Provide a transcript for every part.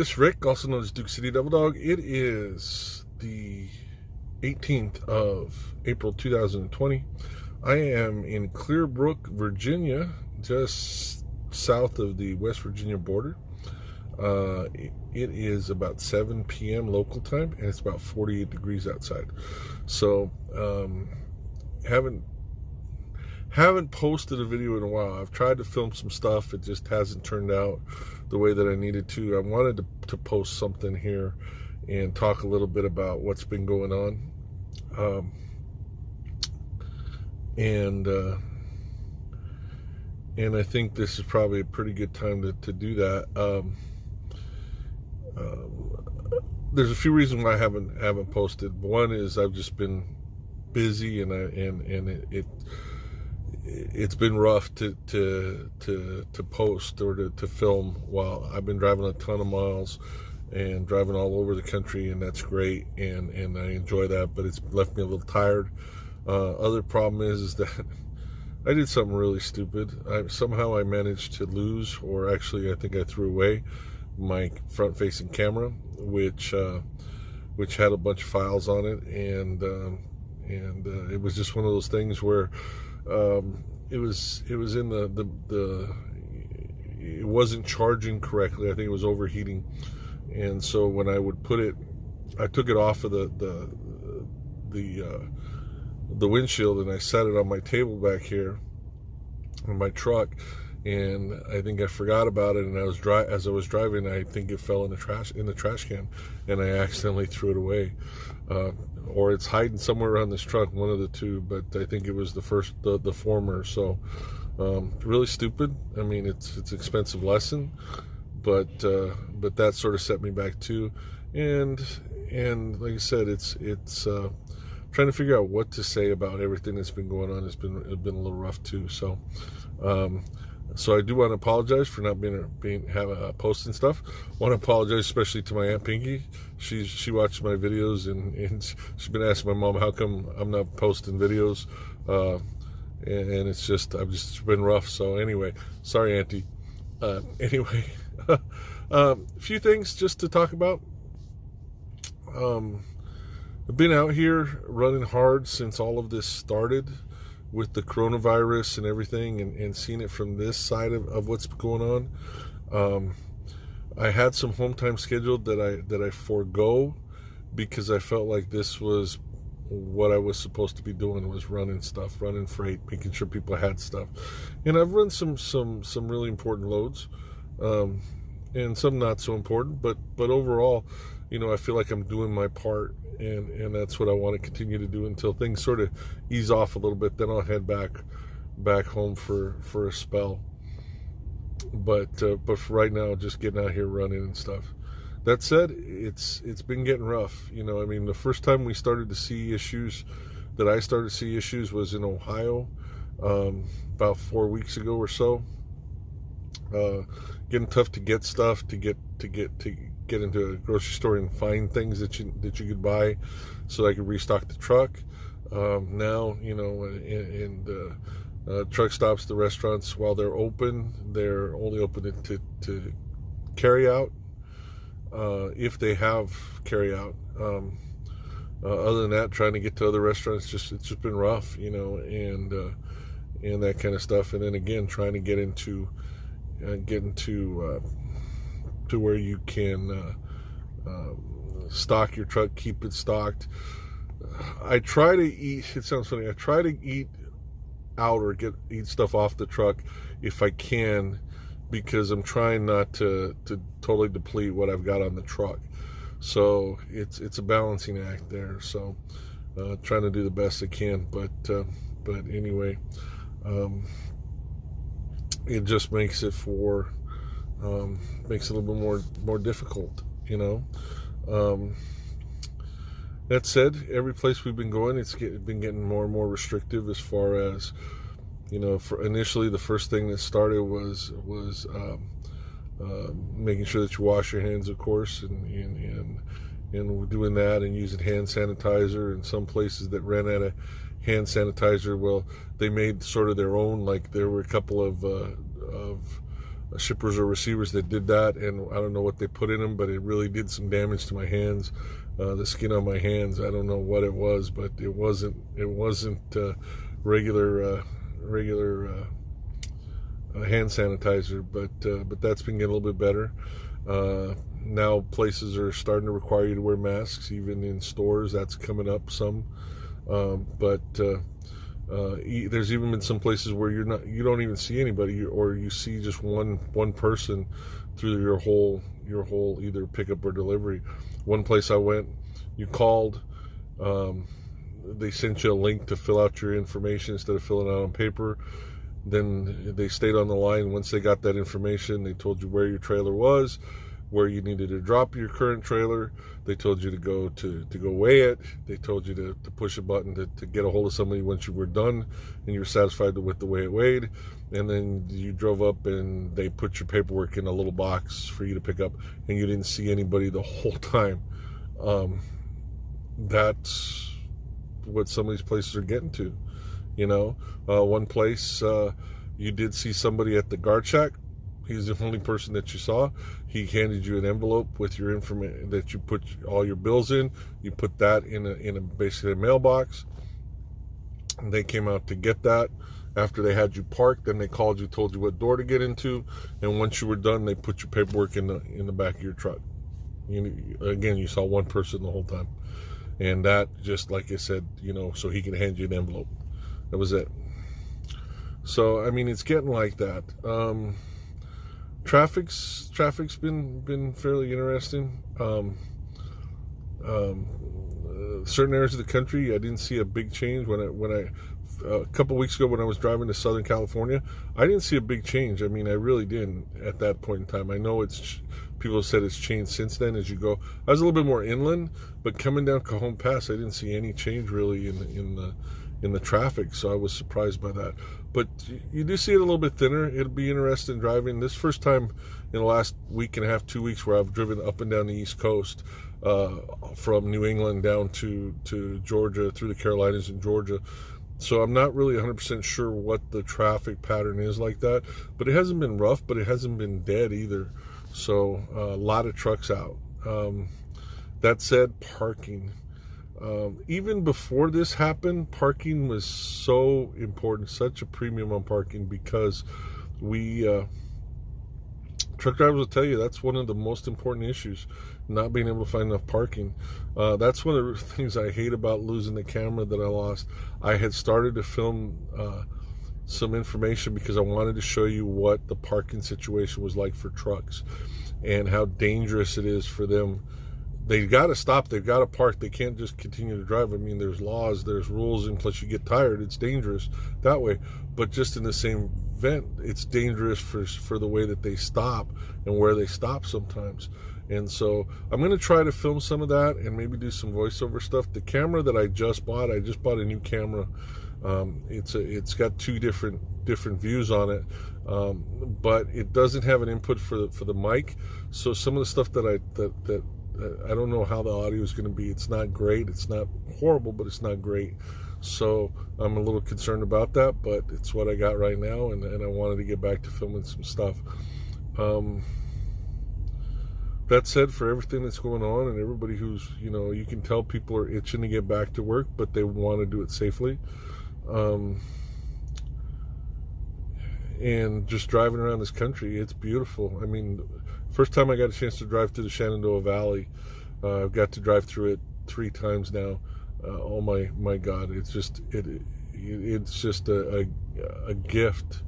This Rick, also known as Duke City Devil Dog. It is the 18th of April 2020. I am in Clearbrook, Virginia, just south of the West Virginia border. It is about 7 p.m. local time, and it's about 48 degrees outside. So, haven't posted a video in a while. I've tried to film some stuff. It just hasn't turned out the way that I needed to. I wanted to post something here and talk a little bit about what's been going on. And I think this is probably a pretty good time to do that. There's a few reasons why I haven't posted. One is I've just been busy, and it's been rough to post or to film while I've been driving a ton of miles and driving all over the country, and that's great, and I enjoy that, but it's left me a little tired. Other problem is that I did something really stupid. Somehow I managed to lose, or actually I think I threw away my front-facing camera, which had a bunch of files on it, and it was just one of those things where it was in it wasn't charging correctly. I think it was overheating, and so when I would put it, I took it off of the windshield, and I set it on my table back here on my truck, and I think I forgot about it, and as I was driving, I think it fell in the trash can, and I accidentally threw it away, or it's hiding somewhere around this truck, one of the two, but I think it was the former. So really stupid. I mean, it's an expensive lesson, but that sort of set me back too, and like I said, it's trying to figure out what to say about everything that's been going on. It's been a little rough too. So I do want to apologize for not posting stuff. I want to apologize especially to my Aunt Pinky. She watches my videos, and she's been asking my mom how come I'm not posting videos, and it's just been rough. So anyway, sorry, Auntie. Anyway, a few things just to talk about. I've been out here running hard since all of this started with the coronavirus and everything, and seeing it from this side of what's going on. I had some home time scheduled that I forego because I felt like this was what I was supposed to be doing, was running freight, making sure people had stuff. And I've run some really important loads, and some not so important, but overall, I feel like I'm doing my part, and that's what I want to continue to do until things sort of ease off a little bit. Then I'll head back home for a spell. But for right now, just getting out here running and stuff. That said, it's been getting rough. I mean, the first time we started to see issues, was in Ohio, about 4 weeks ago or so. Getting tough to get stuff, to get into a grocery store and find things that you could buy, so I could restock the truck. Now, truck stops, the restaurants, while they're open, they're only open to carry out, if they have carry out. Other than that, trying to get to other restaurants, it's just been rough, and that kind of stuff. And then again, trying to get into to where you can stock your truck, keep it stocked. I try to eat, it sounds funny, I try to eat out or eat stuff off the truck if I can, because I'm trying not to totally deplete what I've got on the truck. So it's a balancing act there. So trying to do the best I can, but anyway, it just makes it makes it a little bit more difficult, That said, every place we've been going, it's been getting more and more restrictive as far as, for initially the first thing that started was making sure that you wash your hands, of course, and we're doing that and using hand sanitizer. And some places that ran out of hand sanitizer, well, they made sort of their own. Like, there were a couple of shippers or receivers that did that, and I don't know what they put in them, but it really did some damage to my hands, the skin on my hands. I don't know what it was, but it wasn't regular hand sanitizer. But that's been getting a little bit better. Now places are starting to require you to wear masks, even in stores. That's coming up some, but there's even been some places where you don't even see anybody, or you see just one person through your whole either pickup or delivery. One place I went, you called, they sent you a link to fill out your information instead of filling out on paper. Then they stayed on the line. Once they got that information, they told you where your trailer was, where you needed to drop your current trailer. They told you to go weigh it. They told you to push a button to get a hold of somebody once you were done and you were satisfied with the way it weighed. And then you drove up and they put your paperwork in a little box for you to pick up, and you didn't see anybody the whole time. That's what some of these places are getting to. One place, you did see somebody at the guard shack. He's the only person that you saw. He handed you an envelope with your information that you put all your bills in. You put that in basically a mailbox. And they came out to get that after they had you parked. Then they called you, told you what door to get into, and once you were done, they put your paperwork in the back of your truck. Again, you saw one person the whole time, and that, just like I said, so he could hand you an envelope. That was it. So I mean, it's getting like that. Traffic's been fairly interesting. Certain areas of the country, I didn't see a big change. When I a couple weeks ago when I was driving to Southern California, I didn't see a big change. I mean, I really didn't at that point in time. I know people have said it's changed since then as you go. I was a little bit more inland, but coming down Cajon Pass, I didn't see any change really in the traffic, so I was surprised by that. But you do see it a little bit thinner. It'll be interesting driving. This first time in the last week and a half, 2 weeks, where I've driven up and down the East Coast, from New England down to Georgia, through the Carolinas and Georgia. So I'm not really 100% sure what the traffic pattern is like that. But it hasn't been rough, but it hasn't been dead either. So a lot of trucks out. That said, parking. Even before this happened, parking was so important, such a premium on parking, because truck drivers will tell you that's one of the most important issues, not being able to find enough parking. That's one of the things I hate about losing the camera that I lost. I had started to film some information because I wanted to show you what the parking situation was like for trucks and how dangerous it is for them. They've got to stop. They've got to park. They can't just continue to drive. I mean, there's laws, there's rules, and plus you get tired. It's dangerous that way. But just in the same event, it's dangerous for the way that they stop and where they stop sometimes. And so I'm going to try to film some of that and maybe do some voiceover stuff. The camera that I just bought a new camera. It's got two different views on it, but it doesn't have an input for the mic. So some of the stuff that I don't know how the audio is going to be. It's not great. It's not horrible, but it's not great. So I'm a little concerned about that, but it's what I got right now, and I wanted to get back to filming some stuff. That said, for everything that's going on and everybody who's, you can tell people are itching to get back to work, but they want to do it safely. And just driving around this country, it's beautiful. I mean, first time I got a chance to drive through the Shenandoah Valley, I've got to drive through it 3 times now. Oh my God, it's just a gift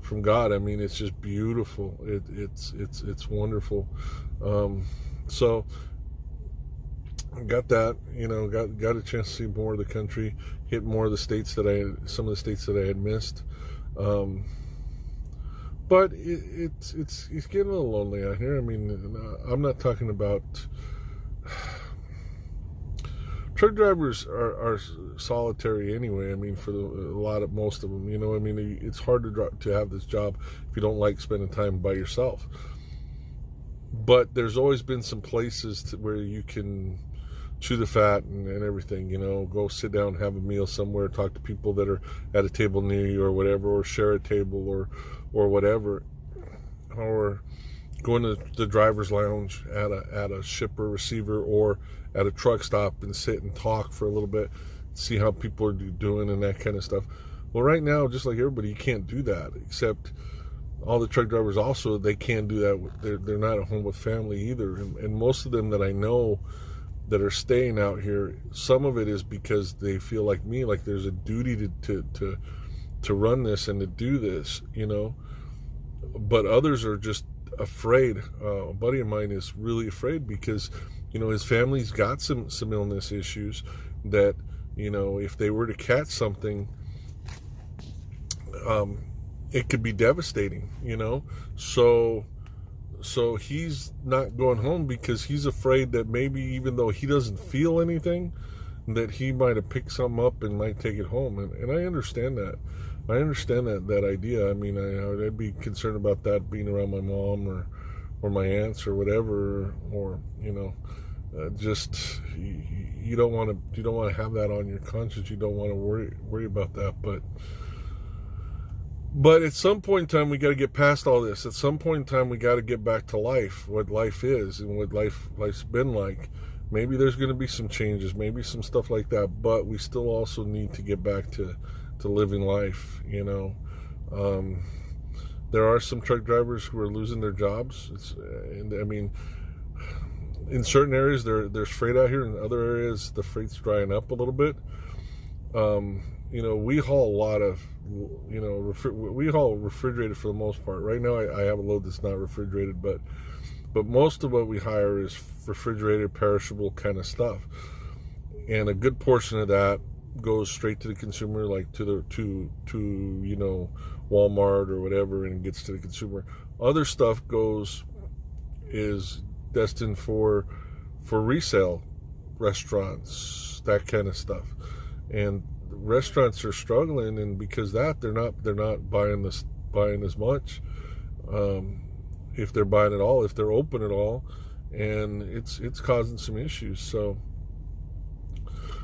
from God. I mean, it's just beautiful. It's wonderful. So I got that, got a chance to see more of the country, hit more of the states some of the states that I had missed. But it's getting a little lonely out here. I mean, I'm not talking about truck drivers are solitary anyway. I mean, for most of them, I mean, it's hard to have this job if you don't like spending time by yourself. But there's always been some places where you can chew the fat and everything, go sit down, have a meal somewhere, talk to people that are at a table near you or whatever, or share a table or whatever. or going to the driver's lounge at a shipper receiver or at a truck stop and sit and talk for a little bit, see how people are doing and that kind of stuff. Well, right now, just like everybody, you can't do that, except all the truck drivers also, they can't do that. They're not at home with family either. And most of them that I know that are staying out here, some of it is because they feel like me, like there's a duty to run this and to do this, you know. But others are just afraid. A buddy of mine is really afraid because, you know, his family's got some illness issues that, you know, if they were to catch something, it could be devastating, you know. So he's not going home because he's afraid that maybe even though he doesn't feel anything, that he might have picked something up and might take it home. And I understand that. I understand that idea. I mean, I'd be concerned about that being around my mom or my aunts or whatever, or you know, just you don't want to have that on your conscience. You don't want to worry about that. But at some point in time, we got to get past all this. At some point in time, we got to get back to life, what life is and what life's been like. Maybe there's going to be some changes, maybe some stuff like that, but we still also need to get back to living life, you know. There are some truck drivers who are losing their jobs. And I mean, in certain areas, there's freight out here. In other areas, the freight's drying up a little bit. You know, we haul a lot of, you know, we haul refrigerated for the most part. Right now, I have a load that's not refrigerated, but most of what we hire is refrigerated, perishable kind of stuff. And a good portion of that goes straight to the consumer, like to you know, Walmart or whatever, and gets to the consumer. Other stuff is destined for resale, restaurants, that kind of stuff. And restaurants are struggling, and because that they're not buying as much, if they're buying at all, if they're open at all, and it's causing some issues. So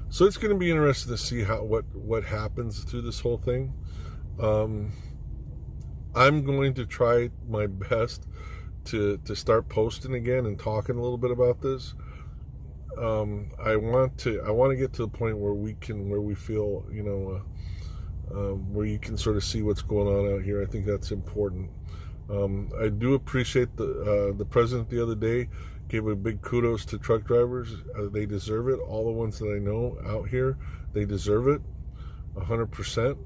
it's going to be interesting to see what happens through this whole thing. I'm going to try my best to start posting again and talking a little bit about this. I want to get to the point where we feel, you know, where you can sort of see what's going on out here. I think that's important. I do appreciate the president the other day gave a big kudos to truck drivers. They deserve it. All the ones that I know out here, they deserve it, 100%.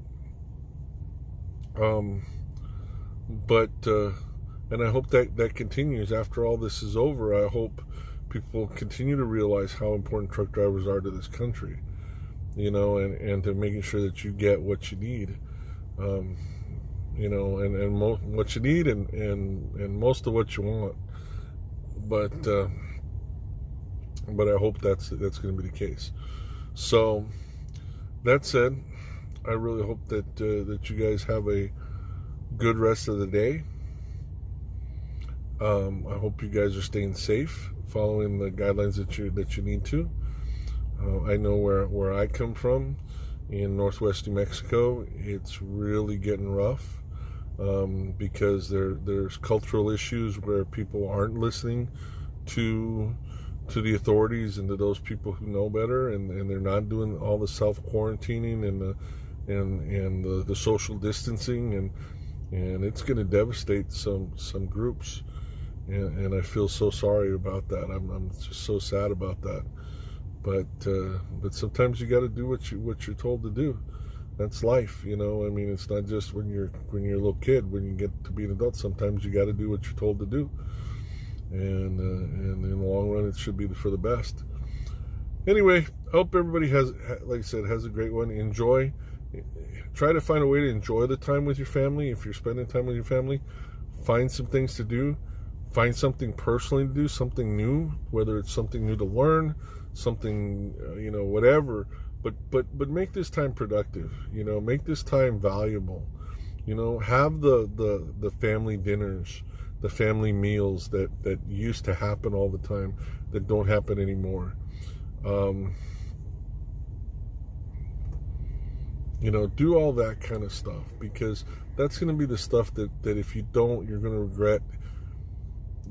And I hope that continues after all this is over. I hope people continue to realize how important truck drivers are to this country, you know, and to making sure that you get what you need, you know, and what you need and most of what you want. But I hope that's going to be the case. So that said, I really hope that you guys have a good rest of the day. I hope you guys are staying safe, following the guidelines that you need to. I know where I come from in Northwest New Mexico, it's really getting rough. Because there's cultural issues where people aren't listening to the authorities and to those people who know better, and they're not doing all the self-quarantining and the social distancing, and it's going to devastate some groups, and I feel so sorry about that. I'm just so sad about that. But sometimes you got to do what you're told to do. That's life, you know. I mean, it's not just when you're a little kid. When you get to be an adult, sometimes you got to do what you're told to do, and in the long run, it should be for the best. Anyway, I hope everybody has, like I said, has a great one. Enjoy. Try to find a way to enjoy the time with your family. If you're spending time with your family, find some things to do. Find something personally to do, something new, whether it's something new to learn, something, you know, whatever. But make this time productive, you know, make this time valuable, you know, have the family dinners, the family meals that used to happen all the time, that don't happen anymore. Do all that kind of stuff, because that's going to be the stuff that if you don't, you're going to regret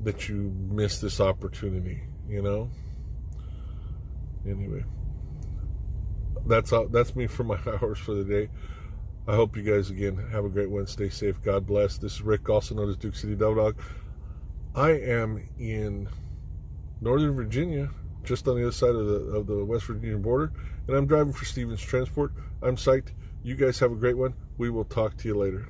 that you missed this opportunity. Anyway, that's me for my hours for the day. I hope you guys, again, have a great one. Stay safe. God bless. This is Rick, also known as Duke City Devil Dog. I am in Northern Virginia, just on the other side of the West Virginia border, and I'm driving for Stevens Transport. I'm psyched. You guys have a great one. We will talk to you later.